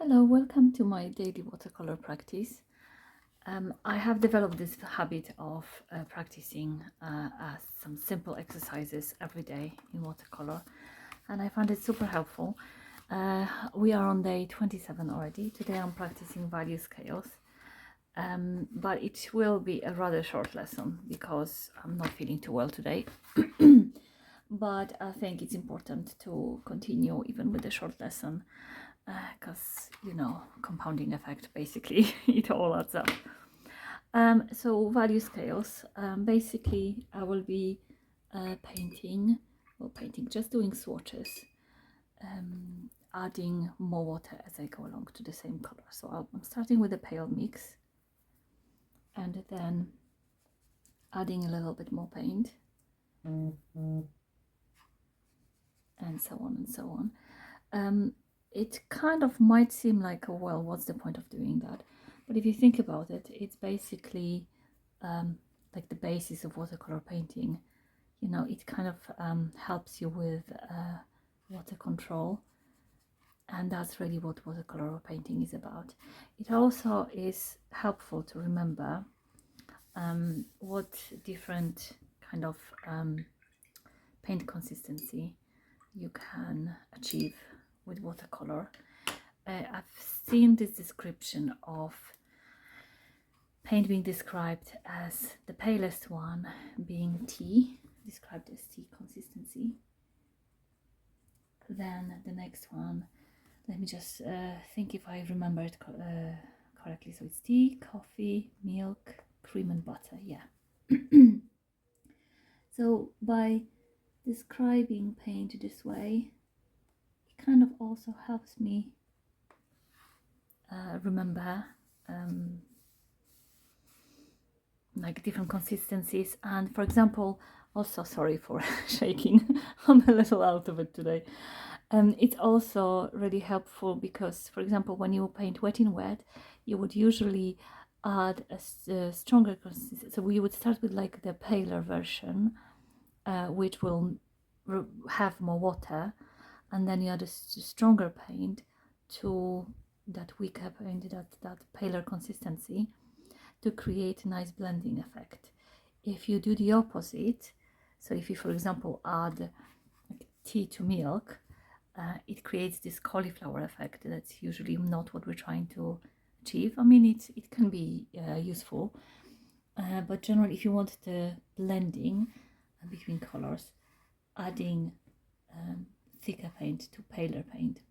Hello, welcome to my daily watercolor practice. I have developed this habit of practicing some simple exercises every day in watercolor, and I found it super helpful. We are on day 27 already. Today I'm practicing value scales, but it will be a rather short lesson because I'm not feeling too well today. But I think it's important to continue even with a short lesson because, compounding effect, basically, it all adds up. So value scales, basically I will be painting, just doing swatches, adding more water as I go along to the same color. So I'm starting with a pale mix and then adding a little bit more paint. And so on and so on. It kind of might seem like, oh, well, what's the point of doing that? But if you think about it, it's basically like the basis of watercolor painting. It kind of helps you with water control, and that's really what watercolor painting is about. It also is helpful to remember what different kind of paint consistency you can achieve with watercolor. I've seen this description of paint being described as the palest one being tea, described as tea consistency. Then the next one, let me just think if I remember it correctly. So it's tea, coffee, milk, cream and butter, yeah. So by describing paint this way, it kind of also helps me remember like different consistencies. And for example, also sorry for shaking, I'm a little out of it today. It's also really helpful because, for example, when you paint wet in wet, you would usually add a stronger consistency. So we would start with like the paler version, which will have more water, and then you add a stronger paint to that weaker paint, that paler consistency, to create a nice blending effect. If you do the opposite, so if you, for example, add tea to milk, it creates this cauliflower effect. That's usually not what we're trying to achieve. I mean, it can be useful, but generally, if you want the blending between colors, adding thicker paint to paler paint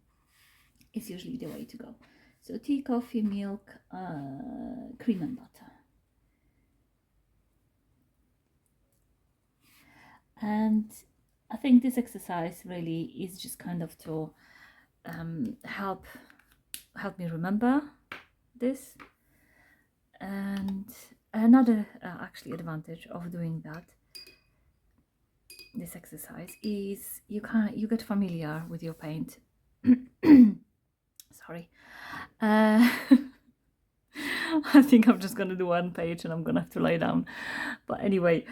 is usually the way to go. So tea, coffee, milk, cream and butter. And I think this exercise really is just kind of to help me remember this. And another actually advantage of doing this exercise is you get familiar with your paint. Sorry. I think I'm just gonna do one page and I'm gonna have to lie down. But anyway,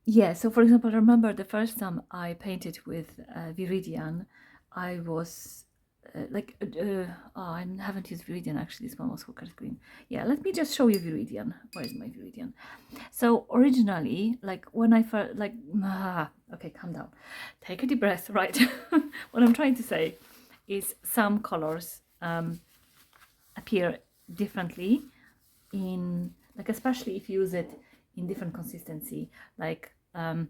yeah, so for example, I remember the first time I painted with Viridian, I was I haven't used Viridian actually, this one was Hooker's Green. Yeah, let me just show you Viridian. Where is my Viridian? So originally, like when I first, okay, calm down. Take a deep breath, right? What I'm trying to say is some colors appear differently in, like, especially if you use it in different consistency, like the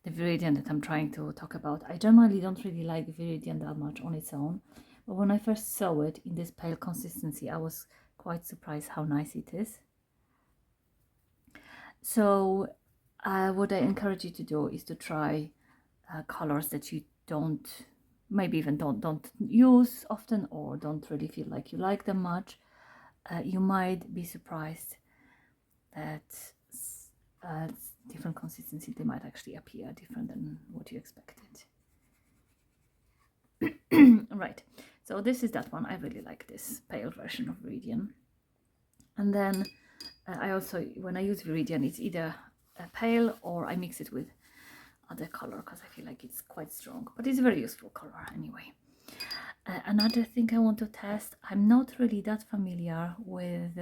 Viridian that I'm trying to talk about. I generally don't really like Viridian that much on its own, but when I first saw it in this pale consistency, I was quite surprised how nice it is. So what I encourage you to do is to try colors that you maybe even don't use often, or don't really feel like you like them much. You might be surprised that different consistency, they might actually appear different than what you expected. Right, so this is that one. I really like this pale version of Viridian. And then I also, when I use Viridian, it's either pale or I mix it with other color because I feel like it's quite strong, but it's a very useful color anyway. Another thing I want to test, I'm not really that familiar with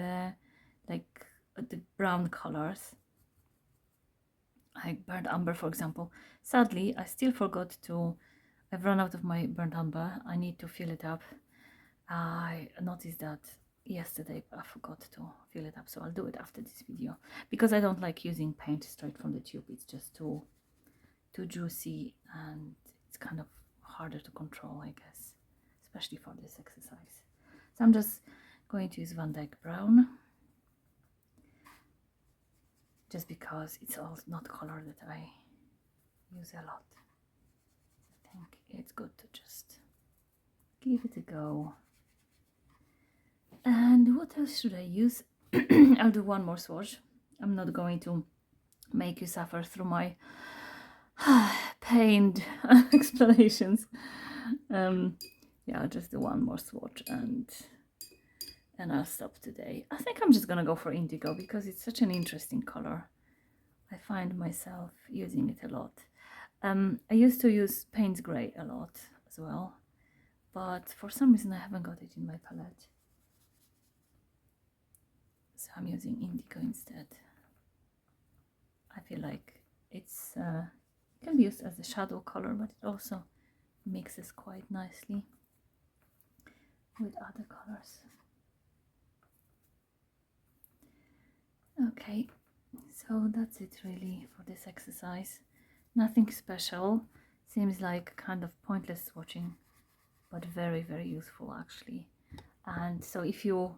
like the brown colors, like burnt umber, for example. Sadly, I still forgot to, I've run out of my burnt umber. I need to fill it up. I noticed that yesterday, but I forgot to fill it up, so I'll do it after this video, because I don't like using paint straight from the tube. It's just too juicy, and it's kind of harder to control, I guess, especially for this exercise. So I'm just going to use Van Dyke Brown, just because it's all not color that I use a lot. I think it's good to just give it a go. And what else should I use? I'll do one more swatch. I'm not going to make you suffer through my pained explanations. Yeah, I'll just do one more swatch and I'll stop today. I think I'm just gonna go for indigo because it's such an interesting color. I find myself using it a lot. I used to use Payne's Grey a lot as well, but for some reason I haven't got it in my palette. So I'm using indigo instead. I feel like it's it can be used as a shadow color, but it also mixes quite nicely with other colors. Okay, so that's it really for this exercise. Nothing special. Seems like kind of pointless swatching, but very, very useful actually. And so if you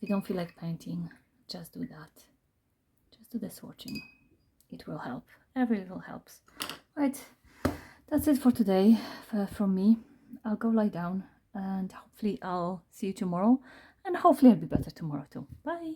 don't feel like painting, just do that. Just do the swatching. It will help. Every little helps. Right, that's it for today from me. I'll go lie down and hopefully I'll see you tomorrow, and hopefully I'll be better tomorrow too. Bye.